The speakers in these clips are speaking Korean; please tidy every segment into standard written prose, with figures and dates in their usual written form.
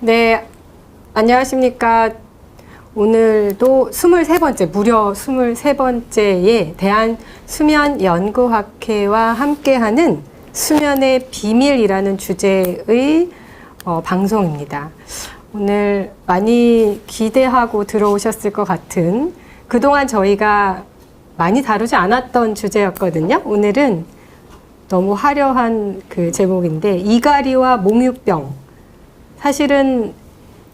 네, 안녕하십니까. 오늘도 23번째, 무려 23번째에 대한수면연구학회와 함께하는 수면의 비밀이라는 주제의 방송입니다. 오늘 많이 기대하고 들어오셨을 것 같은, 그동안 저희가 많이 다루지 않았던 주제였거든요. 오늘은 너무 화려한 그 제목인데, 이갈이와 몽유병. 사실은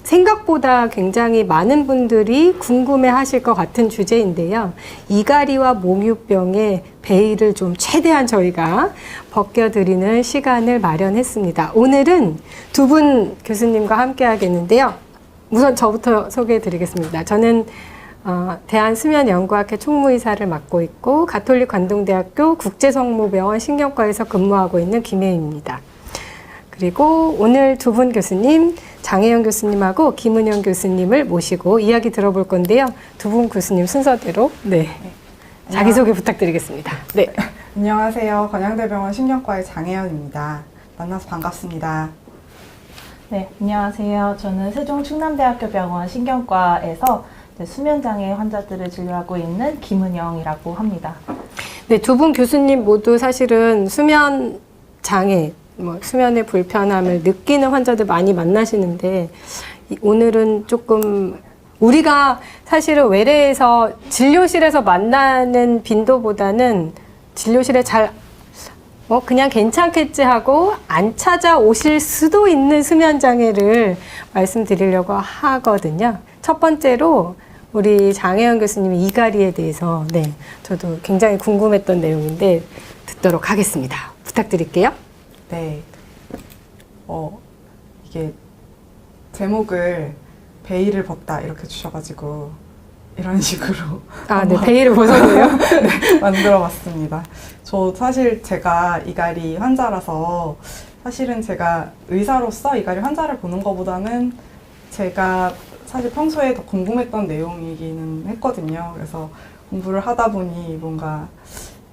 생각보다 굉장히 많은 분들이 궁금해 하실 것 같은 주제인데요. 이갈이와 몽유병의 베일을 좀 최대한 저희가 벗겨드리는 시간을 마련했습니다. 오늘은 두 분 교수님과 함께 하겠는데요. 우선 저부터 소개해 드리겠습니다. 저는 대한수면연구학회 총무이사를 맡고 있고 가톨릭 관동대학교 국제성모병원 신경과에서 근무하고 있는 김혜입니다. 그리고 오늘 두 분 교수님, 장혜영 교수님하고 김은영 교수님을 모시고 이야기 들어볼 건데요. 두 분 교수님 순서대로 자기소개 부탁드리겠습니다. 네. 안녕하세요. 건양대병원 신경과의 장혜연입니다. 만나서 반갑습니다. 네, 안녕하세요. 저는 세종충남대학교 병원 신경과에서 수면장애 환자들을 진료하고 있는 김은영이라고 합니다. 네, 두 분 교수님 모두 사실은 수면장애, 수면의 불편함을 느끼는 환자들 많이 만나시는데, 오늘은 조금 우리가 사실은 외래에서 진료실에서 만나는 빈도보다는 진료실에 그냥 괜찮겠지 하고 안 찾아오실 수도 있는 수면장애를 말씀드리려고 하거든요. 첫 번째로 우리 장혜영 교수님의 이갈이에 대해서 저도 굉장히 궁금했던 내용인데 듣도록 하겠습니다. 부탁드릴게요. 네. 이게 제목을 베일을 벗다 이렇게 주셔가지고 이런 식으로 네, 베일을 벗어도요? 네, 만들어봤습니다. 저 사실 제가 이갈이 환자라서 사실은 제가 의사로서 이갈이 환자를 보는 것보다는 제가 사실 평소에 더 궁금했던 내용이기는 했거든요. 그래서 공부를 하다 보니 뭔가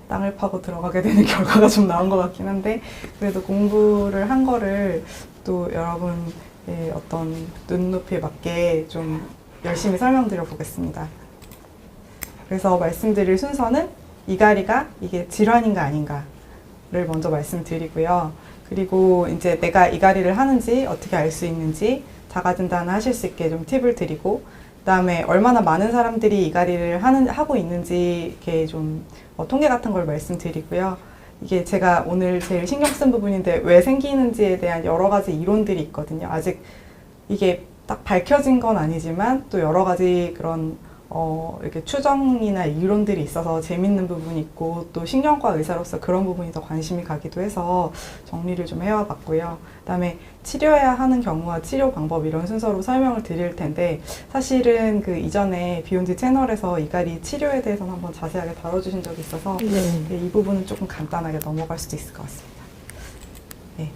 땅을 파고 들어가게 되는 결과가 좀 나온 것 같긴 한데, 그래도 공부를 한 거를 또 여러분의 어떤 눈높이에 맞게 좀 열심히 설명드려 보겠습니다. 그래서 말씀드릴 순서는 이갈이가 이게 질환인가 아닌가를 먼저 말씀드리고요. 그리고 이제 내가 이갈이를 하는지 어떻게 알 수 있는지 자가진단을 하실 수 있게 좀 팁을 드리고, 그다음에 얼마나 많은 사람들이 이갈이를 하고 있는지 이렇게 좀 통계 같은 걸 말씀드리고요. 이게 제가 오늘 제일 신경 쓴 부분인데 왜 생기는지에 대한 여러 가지 이론들이 있거든요. 아직 이게 딱 밝혀진 건 아니지만 또 여러 가지 그런 이렇게 추정이나 이론들이 있어서 재밌는 부분이 있고, 또 신경과 의사로서 그런 부분이 더 관심이 가기도 해서 정리를 좀 해와 봤고요. 그다음에 치료해야 하는 경우와 치료 방법 이런 순서로 설명을 드릴 텐데, 사실은 그 이전에 비욘드 채널에서 이갈이 치료에 대해서는 한번 자세하게 다뤄주신 적이 있어서 이 부분은 조금 간단하게 넘어갈 수도 있을 것 같습니다. 네.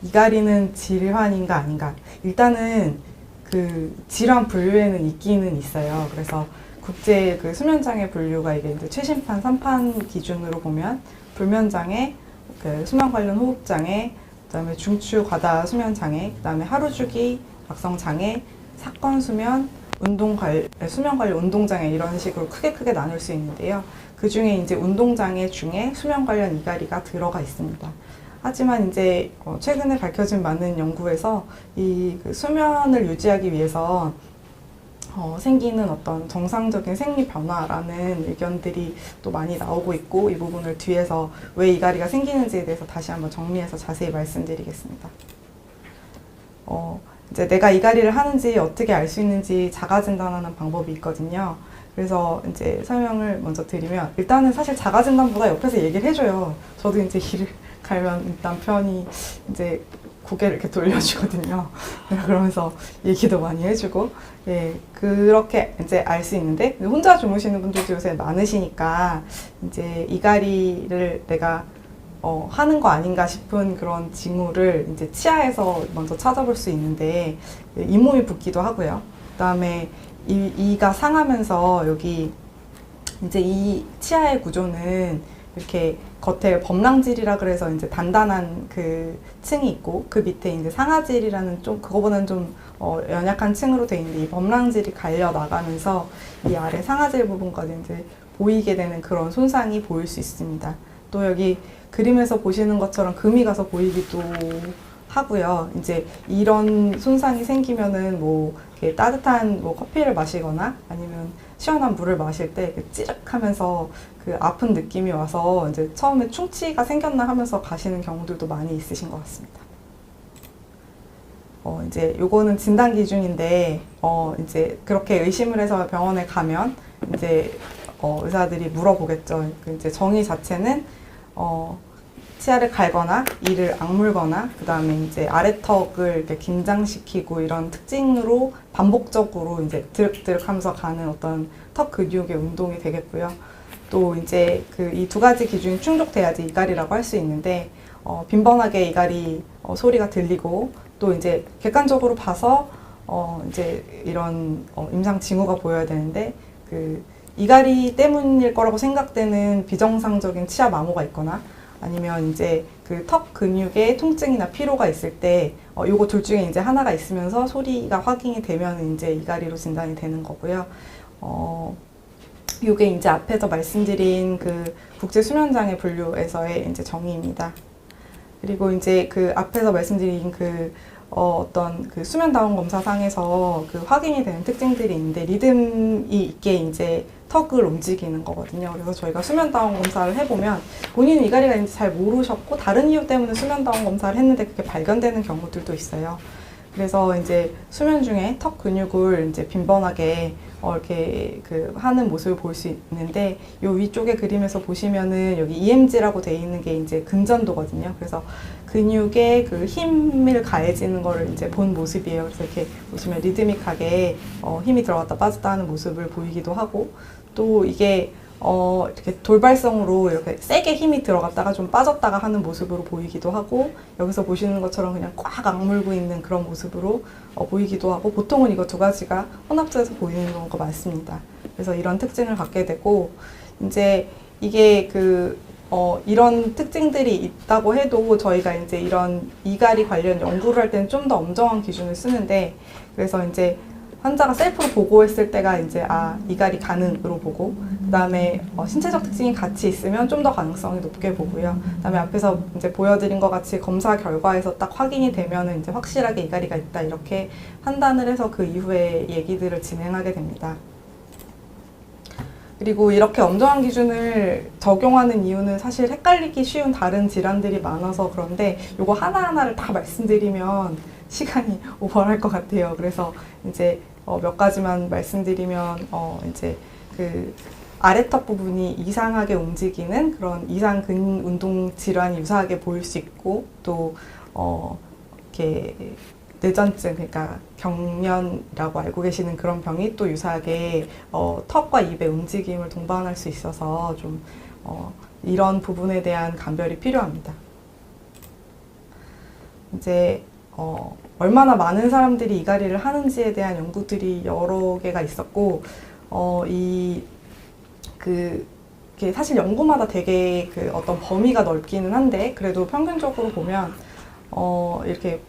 이갈이는 질환인가 아닌가? 일단은 그 질환 분류에는 있기는 있어요. 그래서 국제 그 수면장애 분류가 이게 이제 최신판 3판 기준으로 보면 불면장애, 그 수면 관련 호흡장애, 그다음에 중추 과다 수면장애, 그다음에 하루주기 악성장애, 사건 수면, 수면 관련 운동장애 이런 식으로 크게 나눌 수 있는데요. 그 중에 이제 운동장애 중에 수면 관련 이갈이가 들어가 있습니다. 하지만 이제 최근에 밝혀진 많은 연구에서 이 그 수면을 유지하기 위해서 생기는 어떤 정상적인 생리 변화라는 의견들이 또 많이 나오고 있고, 이 부분을 뒤에서 왜 이갈이가 생기는지에 대해서 다시 한번 정리해서 자세히 말씀드리겠습니다. 이제 내가 이갈이를 하는지 어떻게 알 수 있는지 자가 진단하는 방법이 있거든요. 그래서 이제 설명을 먼저 드리면, 일단은 사실 자가 진단보다 옆에서 얘기를 해줘요. 저도 이제 일을 가면 일단 편히 이제 고개를 이렇게 돌려주거든요. 그러면서 얘기도 많이 해주고, 그렇게 이제 알 수 있는데, 혼자 주무시는 분들도 요새 많으시니까 이제 이갈이를 내가 하는 거 아닌가 싶은 그런 징후를 이제 치아에서 먼저 찾아볼 수 있는데, 잇몸이 붓기도 하고요. 그다음에 이가 상하면서 여기 이제 이 치아의 구조는 이렇게 겉에 범랑질이라 그래서 이제 단단한 그 층이 있고 그 밑에 이제 상아질이라는 좀 그거보다는 좀 연약한 층으로 되어 있는데 이 범랑질이 갈려 나가면서 이 아래 상아질 부분까지 이제 보이게 되는 그런 손상이 보일 수 있습니다. 또 여기 그림에서 보시는 것처럼 금이 가서 보이기도 하고요. 이제 이런 손상이 생기면은 뭐 이렇게 따뜻한 뭐 커피를 마시거나 아니면 시원한 물을 마실 때 이렇게 찌륵하면서 그 아픈 느낌이 와서 이제 처음에 충치가 생겼나 하면서 가시는 경우들도 많이 있으신 것 같습니다. 이제 요거는 진단 기준인데 이제 그렇게 의심을 해서 병원에 가면 이제 의사들이 물어보겠죠. 이제 정의 자체는 치아를 갈거나 이를 악물거나 그 다음에 이제 아래턱을 이렇게 긴장시키고 이런 특징으로 반복적으로 이제 드륵드륵하면서 가는 어떤 턱 근육의 운동이 되겠고요. 또 이제 그 이 두 가지 기준이 충족돼야지 이갈이라고 할 수 있는데 빈번하게 이갈이 소리가 들리고 또 이제 객관적으로 봐서 이제 이런 임상 징후가 보여야 되는데 그 이갈이 때문일 거라고 생각되는 비정상적인 치아 마모가 있거나 아니면 이제 그 턱 근육에 통증이나 피로가 있을 때 요거 둘 중에 이제 하나가 있으면서 소리가 확인이 되면 이제 이갈이로 진단이 되는 거고요. 요게 이제 앞에서 말씀드린 그 국제 수면장애 분류에서의 이제 정의입니다. 그리고 이제 그 앞에서 말씀드린 그 어떤 그 수면 다운 검사상에서 그 확인이 되는 특징들이 있는데 리듬이 있게 이제 턱을 움직이는 거거든요. 그래서 저희가 수면 다운 검사를 해보면 본인은 이갈이가 있는지 잘 모르셨고 다른 이유 때문에 수면 다운 검사를 했는데 그게 발견되는 경우들도 있어요. 그래서 이제 수면 중에 턱 근육을 이제 빈번하게 이렇게 그 하는 모습을 볼 수 있는데 요 위쪽에 그림에서 보시면은 여기 EMG라고 되어 있는 게 이제 근전도거든요. 그래서 근육에 그 힘을 가해지는 거를 이제 본 모습이에요. 그래서 이렇게 보시면 리드믹하게 힘이 들어갔다 빠졌다 하는 모습을 보이기도 하고 또 이게 이렇게 돌발성으로 이렇게 세게 힘이 들어갔다가 좀 빠졌다가 하는 모습으로 보이기도 하고 여기서 보시는 것처럼 그냥 꽉 악물고 있는 그런 모습으로 보이기도 하고 보통은 이거 두 가지가 혼합돼서 보이는 경우가 많습니다. 그래서 이런 특징을 갖게 되고 이제 이게 이런 특징들이 있다고 해도 저희가 이제 이런 이갈이 관련 연구를 할 때는 좀 더 엄정한 기준을 쓰는데 그래서 이제 환자가 셀프로 보고했을 때가 이제 이갈이 가능으로 보고 그다음에 신체적 특징이 같이 있으면 좀 더 가능성이 높게 보고요. 그다음에 앞에서 이제 보여드린 것 같이 검사 결과에서 딱 확인이 되면은 이제 확실하게 이갈이가 있다 이렇게 판단을 해서 그 이후에 얘기들을 진행하게 됩니다. 그리고 이렇게 엄정한 기준을 적용하는 이유는 사실 헷갈리기 쉬운 다른 질환들이 많아서 그런데 요거 하나하나를 다 말씀드리면 시간이 오버할 것 같아요. 그래서 이제 몇 가지만 말씀드리면 이제 그 아래턱 부분이 이상하게 움직이는 그런 이상 근운동 질환이 유사하게 보일 수 있고 또 이렇게 뇌전증 그러니까 경련이라고 알고 계시는 그런 병이 또 유사하게 턱과 입의 움직임을 동반할 수 있어서 좀 이런 부분에 대한 감별이 필요합니다. 이제 얼마나 많은 사람들이 이갈이를 하는지에 대한 연구들이 여러 개가 있었고 그게 사실 연구마다 되게 그 어떤 범위가 넓기는 한데 그래도 평균적으로 보면 이렇게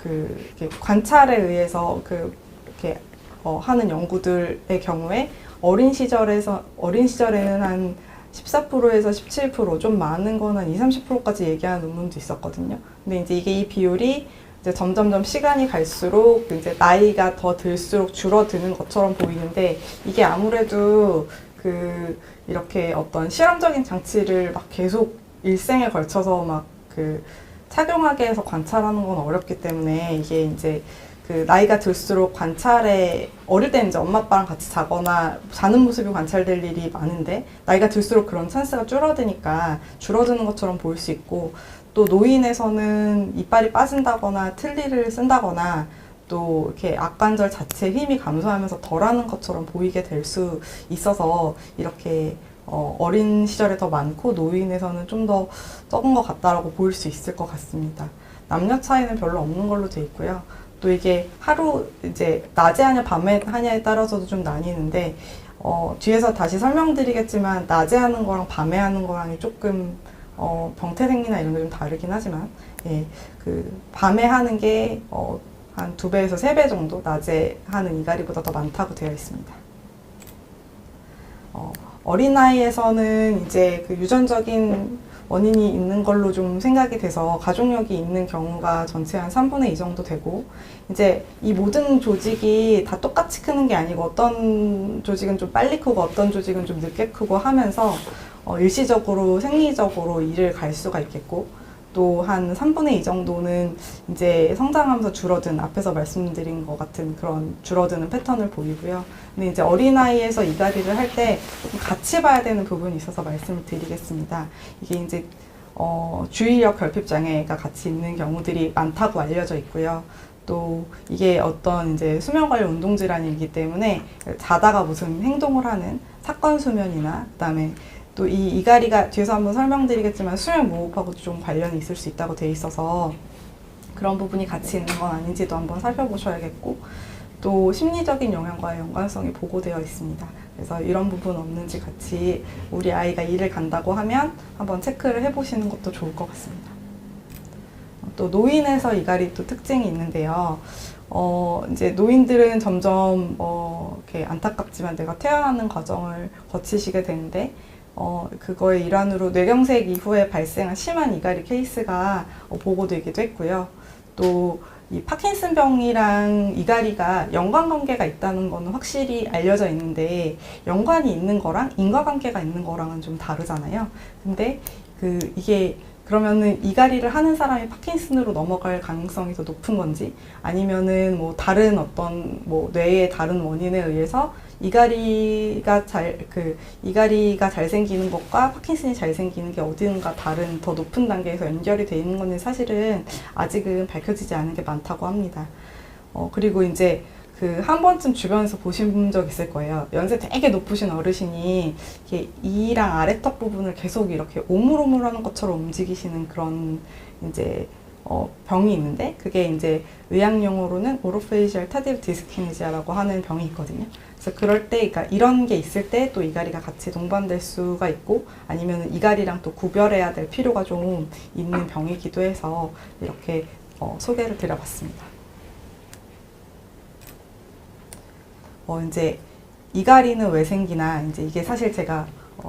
이렇게 관찰에 의해서 이렇게 하는 연구들의 경우에 어린 시절에는 한 14%에서 17% 좀 많은 거는 한 20, 30%까지 얘기하는 논문도 있었거든요. 근데 이제 이 비율이 이제 점점점 시간이 갈수록 이제 나이가 더 들수록 줄어드는 것처럼 보이는데 이게 아무래도 이렇게 어떤 실험적인 장치를 막 계속 일생에 걸쳐서 막 착용하게 해서 관찰하는 건 어렵기 때문에 이게 이제 나이가 들수록 관찰에 어릴 때는 이제 엄마 아빠랑 같이 자거나 자는 모습이 관찰될 일이 많은데 나이가 들수록 그런 찬스가 줄어드니까 줄어드는 것처럼 보일 수 있고 또 노인에서는 이빨이 빠진다거나 틀니를 쓴다거나 또 이렇게 악관절 자체에 힘이 감소하면서 덜하는 것처럼 보이게 될 수 있어서 이렇게 어린 시절에 더 많고 노인에서는 좀 더 적은 것 같다라고 보일 수 있을 것 같습니다. 남녀 차이는 별로 없는 걸로 돼 있고요. 또 이게 하루 이제 낮에 하냐 밤에 하냐에 따라서도 좀 나뉘는데 뒤에서 다시 설명드리겠지만 낮에 하는 거랑 밤에 하는 거랑이 조금 병태생리나 이런 게 좀 다르긴 하지만 예, 그 밤에 하는 게 한 2배에서 3배 정도 낮에 하는 이갈이보다 더 많다고 되어 있습니다. 어린아이에서는 이제 그 유전적인 원인이 있는 걸로 좀 생각이 돼서 가족력이 있는 경우가 전체 한 3분의 2 정도 되고, 이제 이 모든 조직이 다 똑같이 크는 게 아니고 어떤 조직은 좀 빨리 크고 어떤 조직은 좀 늦게 크고 하면서 일시적으로 생리적으로 이를 갈 수가 있겠고, 또 한 3분의 2 정도는 이제 성장하면서 줄어든, 앞에서 말씀드린 것 같은 그런 줄어드는 패턴을 보이고요. 근데 이제 어린아이에서 이갈이를 할 때 같이 봐야 되는 부분이 있어서 말씀을 드리겠습니다. 이게 이제 주의력 결핍 장애가 같이 있는 경우들이 많다고 알려져 있고요. 또 이게 어떤 이제 수면 관련 운동 질환이기 때문에 자다가 무슨 행동을 하는 사건 수면이나 그다음에 또 이 이갈이가 뒤에서 한번 설명드리겠지만 수면 무호흡하고도 좀 관련이 있을 수 있다고 돼 있어서 그런 부분이 같이 있는 건 아닌지도 한번 살펴보셔야겠고, 또 심리적인 영향과의 연관성이 보고되어 있습니다. 그래서 이런 부분 없는지 같이 우리 아이가 일을 간다고 하면 한번 체크를 해보시는 것도 좋을 것 같습니다. 또 노인에서 이갈이 또 특징이 있는데요. 이제 노인들은 점점 이렇게 안타깝지만 내가 태어나는 과정을 거치시게 되는데 그거의 일환으로 뇌경색 이후에 발생한 심한 이갈이 케이스가 보고되기도 했고요. 또 이 파킨슨병이랑 이갈이가 연관관계가 있다는 거는 확실히 알려져 있는데, 연관이 있는 거랑 인과관계가 있는 거랑은 좀 다르잖아요. 근데 이게 그러면은 이갈이를 하는 사람이 파킨슨으로 넘어갈 가능성이 더 높은 건지, 아니면은 뭐 다른 어떤 뭐 뇌의 다른 원인에 의해서 이갈이가 잘 생기는 것과 파킨슨이 잘 생기는 게 어딘가 다른 더 높은 단계에서 연결이 돼 있는 건지 사실은 아직은 밝혀지지 않은 게 많다고 합니다. 그리고 이제 한 번쯤 주변에서 보신 적 있을 거예요. 연세 되게 높으신 어르신이 이렇게 이랑 아래턱 부분을 계속 이렇게 오물오물하는 것처럼 움직이시는 그런 이제 병이 있는데, 그게 이제 의학용어로는 오로페이셜 타디브 디스키네지아라고 하는 병이 있거든요. 그래서 그럴 때, 그러니까 이런 게 있을 때 또 이갈이가 같이 동반될 수가 있고, 아니면 이갈이랑 또 구별해야 될 필요가 좀 있는 병이기도 해서 이렇게 소개를 드려봤습니다. 이제 이갈이는 왜 생기나, 이제 이게 사실 제가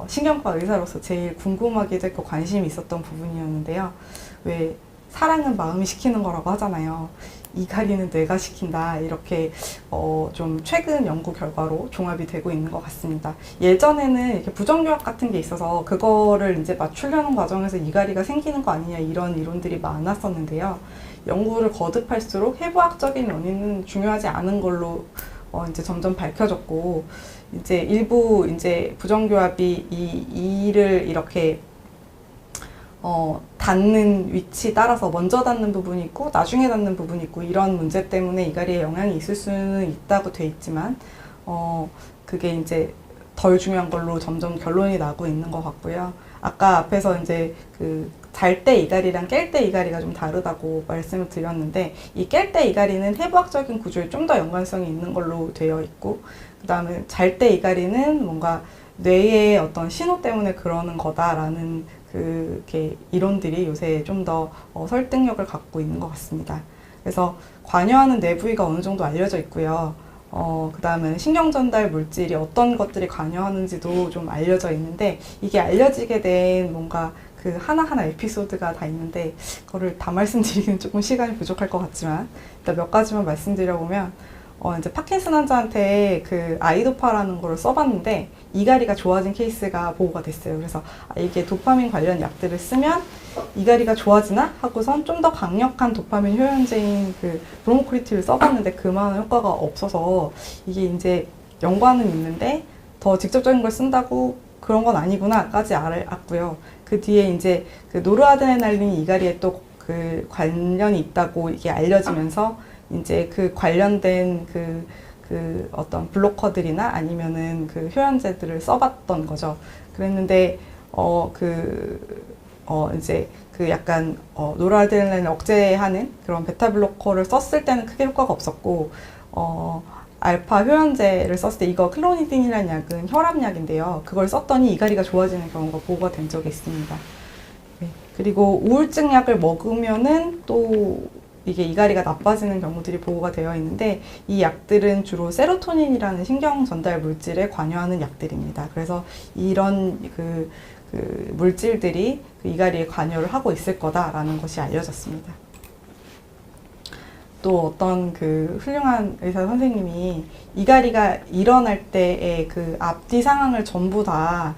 신경과 의사로서 제일 궁금하기도 했고 관심이 있었던 부분이었는데요. 왜 사랑은 마음이 시키는 거라고 하잖아요. 이갈이는 뇌가 시킨다, 이렇게 좀 최근 연구 결과로 종합이 되고 있는 것 같습니다. 예전에는 이렇게 부정교합 같은 게 있어서 그거를 이제 맞추려는 과정에서 이갈이가 생기는 거 아니냐, 이런 이론들이 많았었는데요. 연구를 거듭할수록 해부학적인 원인은 중요하지 않은 걸로 이제 점점 밝혀졌고, 이제 일부 이제 부정교합이 이를 이렇게 닿는 위치 따라서 먼저 닿는 부분이 있고 나중에 닿는 부분이 있고, 이런 문제 때문에 이갈이에 영향이 있을 수는 있다고 돼 있지만 그게 이제 덜 중요한 걸로 점점 결론이 나고 있는 것 같고요. 아까 앞에서 이제 잘 때 이갈이랑 깰 때 이갈이가 좀 다르다고 말씀을 드렸는데, 이 깰 때 이갈이는 해부학적인 구조에 좀 더 연관성이 있는 걸로 되어 있고, 그 다음에 잘 때 이갈이는 뭔가 뇌의 어떤 신호 때문에 그러는 거다라는 이렇게 이론들이 요새 좀 더 설득력을 갖고 있는 것 같습니다. 그래서 관여하는 뇌 부위가 어느 정도 알려져 있고요. 그 다음에 신경전달 물질이 어떤 것들이 관여하는지도 좀 알려져 있는데, 이게 알려지게 된 뭔가 하나하나 에피소드가 다 있는데, 그거를 다 말씀드리기는 조금 시간이 부족할 것 같지만 일단 몇 가지만 말씀드려보면, 이제 파킨슨 환자한테 아이도파라는 거를 써봤는데 이갈이가 좋아진 케이스가 보고가 됐어요. 그래서 이게 도파민 관련 약들을 쓰면 이갈이가 좋아지나 하고선 좀 더 강력한 도파민 효연제인 브로모크리티를 써봤는데 그만한 효과가 없어서, 이게 이제 연관은 있는데 더 직접적인 걸 쓴다고 그런 건 아니구나까지 알았고요. 그 뒤에 이제 노르아드레날린이 이갈이에 또 관련이 있다고 이게 알려지면서 이제 관련된 어떤 블로커들이나 아니면은 효연제들을 써봤던 거죠. 그랬는데 이제 약간 노르아드레날린 억제하는 그런 베타 블로커를 썼을 때는 크게 효과가 없었고, 알파 효연제를 썼을 때 이거 클로니딘이라는 약은 혈압약인데요. 그걸 썼더니 이갈이가 좋아지는 경우가 보고가 된 적이 있습니다. 네. 그리고 우울증 약을 먹으면은 또 이게 이갈이가 나빠지는 경우들이 보고가 되어 있는데 이 약들은 주로 세로토닌이라는 신경 전달 물질에 관여하는 약들입니다. 그래서 이런 그 물질들이 그 이갈이에 관여를 하고 있을 거다라는 것이 알려졌습니다. 또 어떤 그 훌륭한 의사 선생님이 이갈이가 일어날 때의 그 앞뒤 상황을 전부 다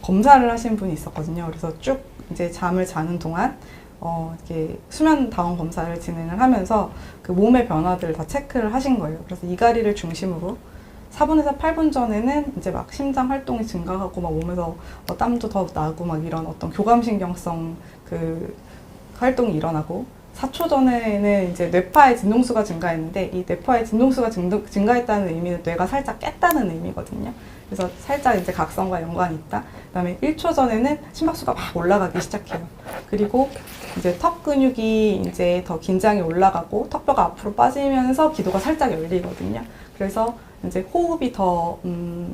검사를 하신 분이 있었거든요. 그래서 쭉 이제 잠을 자는 동안 이렇게 수면 다원 검사를 진행을 하면서 그 몸의 변화들을 다 체크를 하신 거예요. 그래서 이갈이를 중심으로 4분에서 8분 전에는 이제 막 심장 활동이 증가하고 막 몸에서 땀도 더 나고 막 이런 어떤 교감신경성 그 활동이 일어나고 4초 전에는 이제 뇌파의 진동수가 증가했는데 이 뇌파의 진동수가 증가했다는 의미는 뇌가 살짝 깼다는 의미거든요. 그래서 살짝 이제 각성과 연관이 있다. 그다음에 1초 전에는 심박수가 막 올라가기 시작해요. 그리고 이제 턱 근육이 이제 더 긴장이 올라가고 턱뼈가 앞으로 빠지면서 기도가 살짝 열리거든요. 그래서 이제 호흡이 더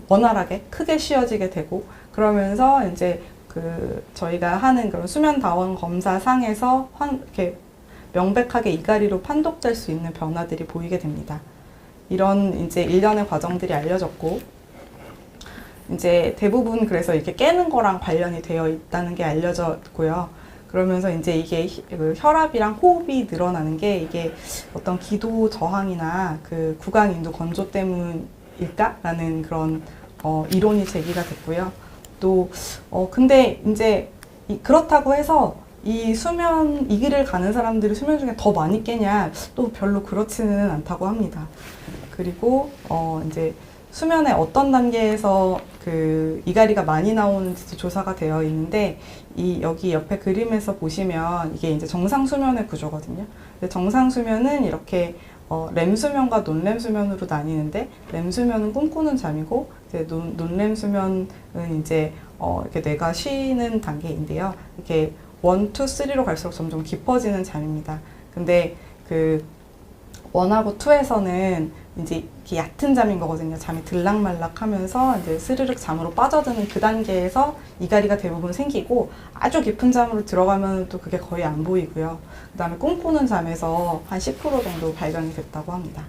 원활하게 크게 쉬어지게 되고 그러면서 이제 그 저희가 하는 그런 수면 다원 검사 상에서 이렇게 명백하게 이갈이로 판독될 수 있는 변화들이 보이게 됩니다. 이런 이제 일련의 과정들이 알려졌고 이제 대부분 그래서 이렇게 깨는 거랑 관련이 되어 있다는 게 알려졌고요. 그러면서 이제 이게 혈압이랑 호흡이 늘어나는 게 이게 어떤 기도 저항이나 그 구강 인두 건조 때문일까라는 그런 이론이 제기가 됐고요. 또 근데 이제 그렇다고 해서 이 길을 가는 사람들이 수면 중에 더 많이 깨냐 또 별로 그렇지는 않다고 합니다. 그리고 이제 수면의 어떤 단계에서 그 이갈이가 많이 나오는지 조사가 되어 있는데 여기 옆에 그림에서 보시면 이게 이제 정상 수면의 구조거든요. 근데 정상 수면은 이렇게 렘 수면과 논렘 수면으로 나뉘는데 렘 수면은 꿈꾸는 잠이고 이제 논렘 수면은 이제 이렇게 뇌가 쉬는 단계인데요. 이렇게 1, 2, 3로 갈수록 점점 깊어지는 잠입니다. 근데 그 1하고 2에서는 이제 이렇게 얕은 잠인 거거든요. 잠이 들락말락 하면서 이제 스르륵 잠으로 빠져드는 그 단계에서 이갈이가 대부분 생기고 아주 깊은 잠으로 들어가면 또 그게 거의 안 보이고요. 그 다음에 꿈꾸는 잠에서 한 10% 정도 발견이 됐다고 합니다.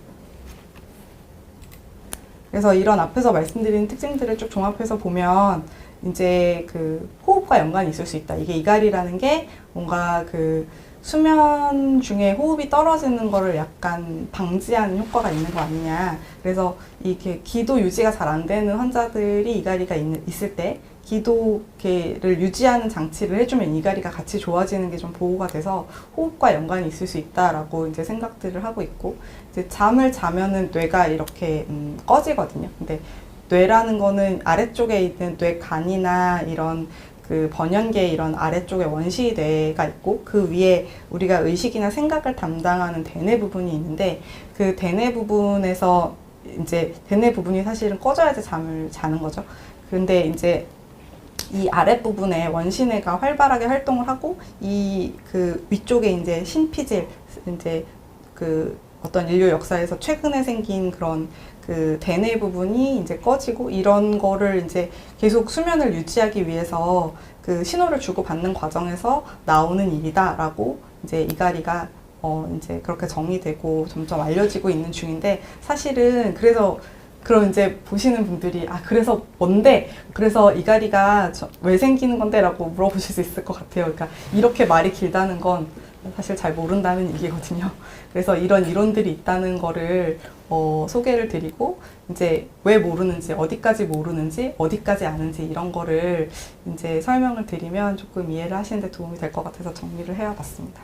그래서 이런 앞에서 말씀드린 특징들을 쭉 종합해서 보면 이제 그 호흡과 연관이 있을 수 있다. 이게 이갈이라는 게 뭔가 그 수면 중에 호흡이 떨어지는 거를 약간 방지하는 효과가 있는 거 아니냐. 그래서 이렇게 기도 유지가 잘 안 되는 환자들이 이갈이가 있을 때 기도를 유지하는 장치를 해주면 이갈이가 같이 좋아지는 게 좀 보고가 돼서 호흡과 연관이 있을 수 있다라고 이제 생각들을 하고 있고, 이제 잠을 자면은 뇌가 이렇게 꺼지거든요. 근데 뇌라는 거는 아래쪽에 있는 뇌간이나 이런 그 번연계 이런 아래쪽에 원시뇌가 있고 그 위에 우리가 의식이나 생각을 담당하는 대뇌 부분이 있는데 그 대뇌 부분에서 이제 대뇌 부분이 사실은 꺼져야지 잠을 자는 거죠. 근데 이제 이 아랫부분에 원시뇌가 활발하게 활동을 하고 이 그 위쪽에 이제 신피질 이제 그 어떤 인류 역사에서 최근에 생긴 그런 그 대뇌 부분이 이제 꺼지고 이런 거를 이제 계속 수면을 유지하기 위해서 그 신호를 주고받는 과정에서 나오는 일이다라고 이제 이갈이가 이제 그렇게 정의되고 점점 알려지고 있는 중인데, 사실은 그래서 그럼 이제 보시는 분들이 그래서 뭔데? 그래서 이갈이가 왜 생기는 건데? 라고 물어보실 수 있을 것 같아요. 그러니까 이렇게 말이 길다는 건 사실 잘 모른다는 얘기거든요. 그래서 이런 이론들이 있다는 거를 소개를 드리고, 이제 왜 모르는지, 어디까지 모르는지, 어디까지 아는지 이런 거를 이제 설명을 드리면 조금 이해를 하시는 데 도움이 될 것 같아서 정리를 해봤습니다.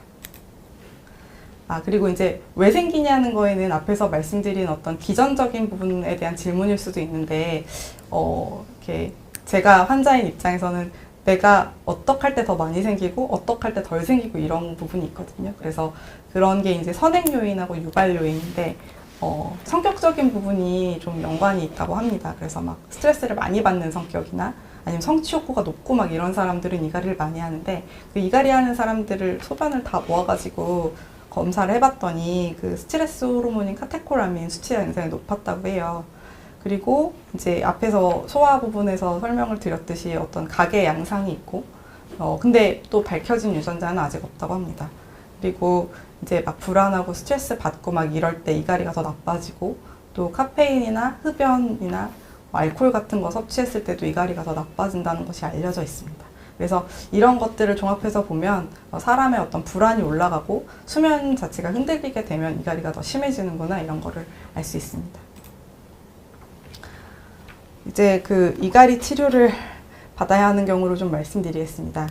그리고 이제 왜 생기냐는 거에는 앞에서 말씀드린 어떤 기전적인 부분에 대한 질문일 수도 있는데, 이렇게 제가 환자인 입장에서는 내가 어떡할 때 더 많이 생기고 어떡할 때 덜 생기고 이런 부분이 있거든요. 그래서 그런 게 이제 선행 요인하고 유발 요인인데 성격적인 부분이 좀 연관이 있다고 합니다. 그래서 막 스트레스를 많이 받는 성격이나 아니면 성취 욕구가 높고 막 이런 사람들은 이갈이를 많이 하는데, 그 이갈이 하는 사람들을 소변을 다 모아가지고 검사를 해봤더니 그 스트레스 호르몬인 카테콜아민 수치가 굉장히 높았다고 해요. 그리고 이제 앞에서 소화 부분에서 설명을 드렸듯이 어떤 각의 양상이 있고, 근데 또 밝혀진 유전자는 아직 없다고 합니다. 그리고 이제 막 불안하고 스트레스 받고 막 이럴 때 이갈이가 더 나빠지고, 또 카페인이나 흡연이나 알코올 같은 거 섭취했을 때도 이갈이가 더 나빠진다는 것이 알려져 있습니다. 그래서 이런 것들을 종합해서 보면 사람의 어떤 불안이 올라가고 수면 자체가 흔들리게 되면 이갈이가 더 심해지는구나, 이런 거를 알 수 있습니다. 이제 그 이갈이 치료를 받아야 하는 경우를 좀 말씀드리겠습니다.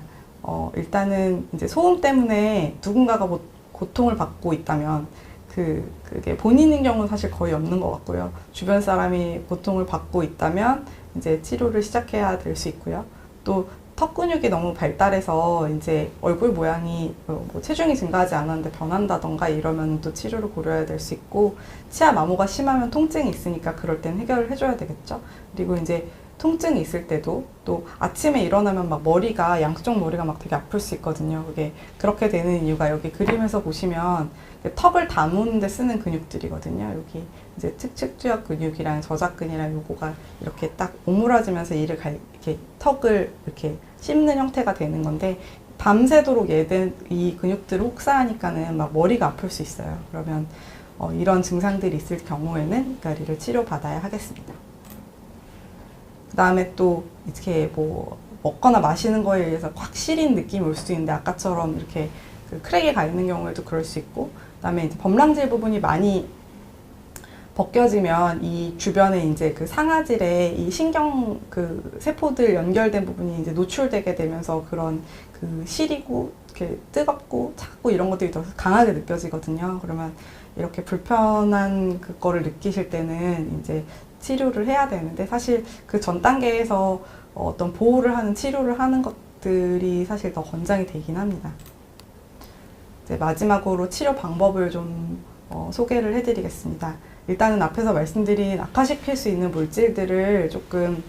일단은 이제 소음 때문에 누군가가 고통을 받고 있다면 그게 본인인 경우는 사실 거의 없는 것 같고요. 주변 사람이 고통을 받고 있다면 이제 치료를 시작해야 될 수 있고요. 또 턱 근육이 너무 발달해서 이제 얼굴 모양이 뭐 체중이 증가하지 않았는데 변한다던가 이러면 또 치료를 고려해야 될 수 있고, 치아 마모가 심하면 통증이 있으니까 그럴 땐 해결을 해줘야 되겠죠. 그리고 이제 통증이 있을 때도 또 아침에 일어나면 막 양쪽 머리가 막 되게 아플 수 있거든요. 그게 그렇게 되는 이유가 여기 그림에서 보시면 턱을 다무는 데 쓰는 근육들이거든요. 여기 이제 측측두엽 근육이랑 저작근이랑 요거가 이렇게 딱 오므라지면서 이렇게 턱을 이렇게 씹는 형태가 되는 건데, 밤새도록 이 근육들을 혹사하니까는 막 머리가 아플 수 있어요. 그러면 이런 증상들이 있을 경우에는 이갈이를 치료받아야 하겠습니다. 그 다음에 또 이렇게 뭐 먹거나 마시는 거에 의해서 확 시린 느낌이 올 수도 있는데, 아까처럼 이렇게 그 크랙이 가 있는 경우에도 그럴 수 있고, 그 다음에 이제 범랑질 부분이 많이 벗겨지면 이 주변에 이제 그 상아질에 이 신경 그 세포들 연결된 부분이 이제 노출되게 되면서 그런 그 시리고 이렇게 뜨겁고 차갑고 이런 것들이 더 강하게 느껴지거든요. 그러면 이렇게 불편한 그거를 느끼실 때는 이제 치료를 해야 되는데, 사실 그 전 단계에서 어떤 보호를 하는 치료를 하는 것들이 사실 더 권장이 되긴 합니다. 이제 마지막으로 치료 방법을 좀 소개를 해드리겠습니다. 일단은 앞에서 말씀드린 악화시킬 수 있는 물질들을 조금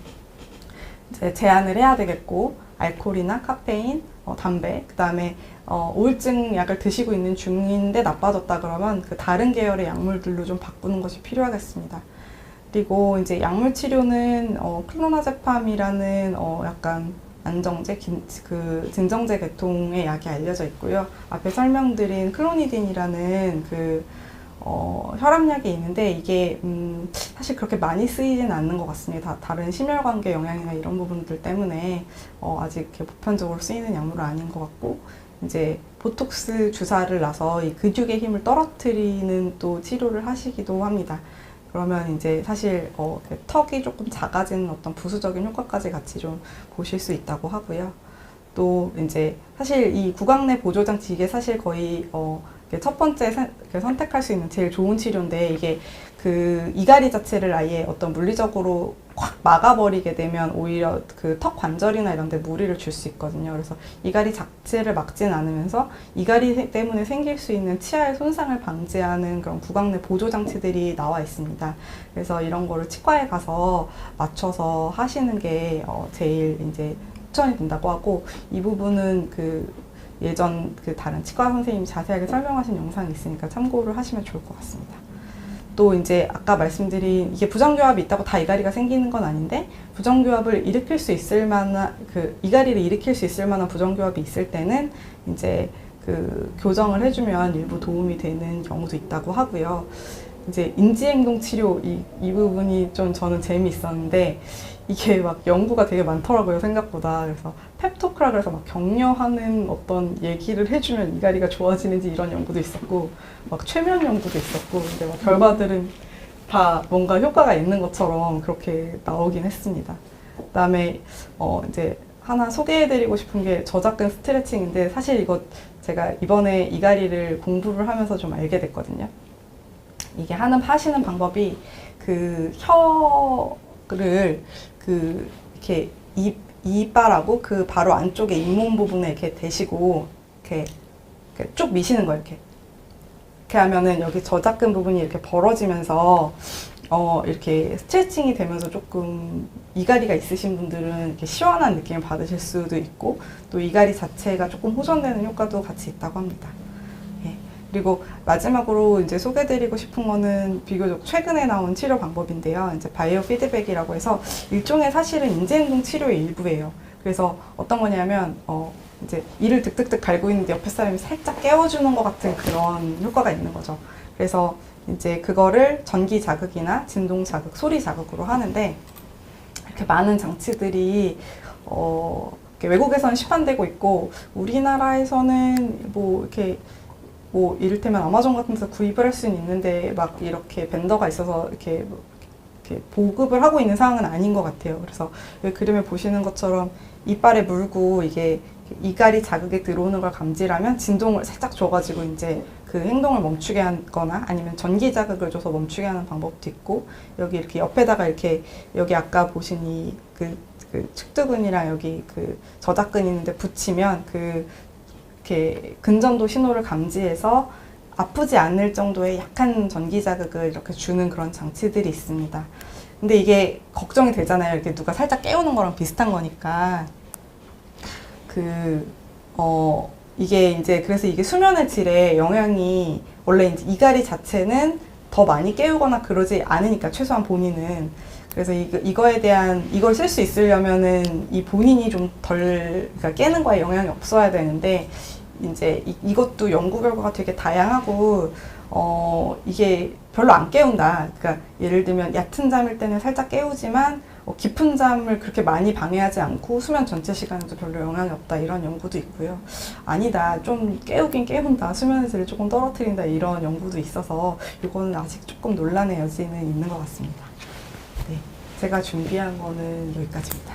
이제 제한을 해야 되겠고, 알코올이나 카페인, 담배, 그 다음에 우울증 약을 드시고 있는 중인데 나빠졌다 그러면 그 다른 계열의 약물들로 좀 바꾸는 것이 필요하겠습니다. 그리고 이제 약물 치료는 클로나제팜이라는 약간 안정제, 그 진정제 계통의 약이 알려져 있고요. 앞에 설명드린 클로니딘이라는 그 혈압약이 있는데, 이게 사실 그렇게 많이 쓰이진 않는 것 같습니다. 다른 심혈관계 영향이나 이런 부분들 때문에 아직 이렇게 보편적으로 쓰이는 약물은 아닌 것 같고, 이제 보톡스 주사를 놔서 이 근육의 힘을 떨어뜨리는 또 치료를 하시기도 합니다. 그러면 이제 사실 턱이 조금 작아지는 어떤 부수적인 효과까지 같이 좀 보실 수 있다고 하고요. 또 이제 사실 이 구강 내 보조 장치, 이게 사실 거의 첫 번째 선택할 수 있는 제일 좋은 치료인데, 이게 그 이갈이 자체를 아예 어떤 물리적으로 확 막아버리게 되면 오히려 그 턱 관절이나 이런 데 무리를 줄 수 있거든요. 그래서 이갈이 자체를 막진 않으면서 이갈이 때문에 생길 수 있는 치아의 손상을 방지하는 그런 구강 내 보조 장치들이 나와 있습니다. 그래서 이런 거를 치과에 가서 맞춰서 하시는 게 제일 이제 추천이 된다고 하고, 이 부분은 예전 다른 치과 선생님이 자세하게 설명하신 영상이 있으니까 참고를 하시면 좋을 것 같습니다. 또 이제 아까 말씀드린 이게 부정교합이 있다고 다 이갈이가 생기는 건 아닌데, 부정교합을 일으킬 수 있을 만한 이갈이를 일으킬 수 있을 만한 부정교합이 있을 때는 이제 교정을 해주면 일부 도움이 되는 경우도 있다고 하고요. 이제 인지행동 치료 이 부분이 좀 저는 재미있었는데, 이게 막 연구가 되게 많더라고요, 생각보다. 그래서 펩토크라 그래서 막 격려하는 어떤 얘기를 해주면 이갈이가 좋아지는지 이런 연구도 있었고, 막 최면 연구도 있었고, 근데 막 결과들은 다 뭔가 효과가 있는 것처럼 그렇게 나오긴 했습니다. 그 다음에 이제 하나 소개해드리고 싶은 게 저작근 스트레칭인데, 사실 이거 제가 이번에 이갈이를 공부를 하면서 좀 알게 됐거든요. 이게 하시는 방법이 혀를 이렇게 이빨하고 그 바로 안쪽에 잇몸 부분에 이렇게 대시고 이렇게 쭉 미시는 거예요. 이렇게 하면은 여기 저작근 부분이 이렇게 벌어지면서 이렇게 스트레칭이 되면서 조금 이갈이가 있으신 분들은 이렇게 시원한 느낌을 받으실 수도 있고, 또 이갈이 자체가 조금 호전되는 효과도 같이 있다고 합니다. 예. 그리고 마지막으로 이제 소개드리고 싶은 거는 비교적 최근에 나온 치료 방법인데요. 이제 바이오 피드백이라고 해서 일종의 사실은 인지행동 치료의 일부예요. 그래서 어떤 거냐면 이제 이를 득득득 갈고 있는데 옆에 사람이 살짝 깨워주는 것 같은 그런 효과가 있는 거죠. 그래서 이제 그거를 전기 자극이나 진동 자극, 소리 자극으로 하는데 이렇게 많은 장치들이 이렇게 외국에서는 시판되고 있고 우리나라에서는 뭐 이렇게 뭐 이를테면 아마존 같은 데서 구입을 할 수는 있는데 막 이렇게 벤더가 있어서 이렇게 보급을 하고 있는 상황은 아닌 것 같아요. 그래서 여기 그림에 보시는 것처럼 이빨에 물고 이게 이갈이 자극에 들어오는 걸 감지하면 진동을 살짝 줘가지고 이제 그 행동을 멈추게 하거나 아니면 전기 자극을 줘서 멈추게 하는 방법도 있고 여기 이렇게 옆에다가 이렇게 여기 아까 보신 그 측두근이랑 여기 그 저작근 있는데 붙이면 이렇게 근전도 신호를 감지해서 아프지 않을 정도의 약한 전기 자극을 이렇게 주는 그런 장치들이 있습니다. 근데 이게 걱정이 되잖아요. 이렇게 누가 살짝 깨우는 거랑 비슷한 거니까. 이게 이제 그래서 이게 수면의 질에 영향이 원래 이제 이갈이 자체는 더 많이 깨우거나 그러지 않으니까 최소한 본인은 그래서 이거에 대한 이걸 쓸 수 있으려면은 이 본인이 좀 덜 그러니까 깨는 거에 영향이 없어야 되는데 이제 이것도 연구 결과가 되게 다양하고 이게 별로 안 깨운다. 그러니까 예를 들면 얕은 잠일 때는 살짝 깨우지만 깊은 잠을 그렇게 많이 방해하지 않고 수면 전체 시간에도 별로 영향이 없다. 이런 연구도 있고요. 아니다. 좀 깨우긴 깨운다. 수면의 질을 조금 떨어뜨린다. 이런 연구도 있어서 이거는 아직 조금 논란의 여지는 있는 것 같습니다. 네, 제가 준비한 거는 여기까지입니다.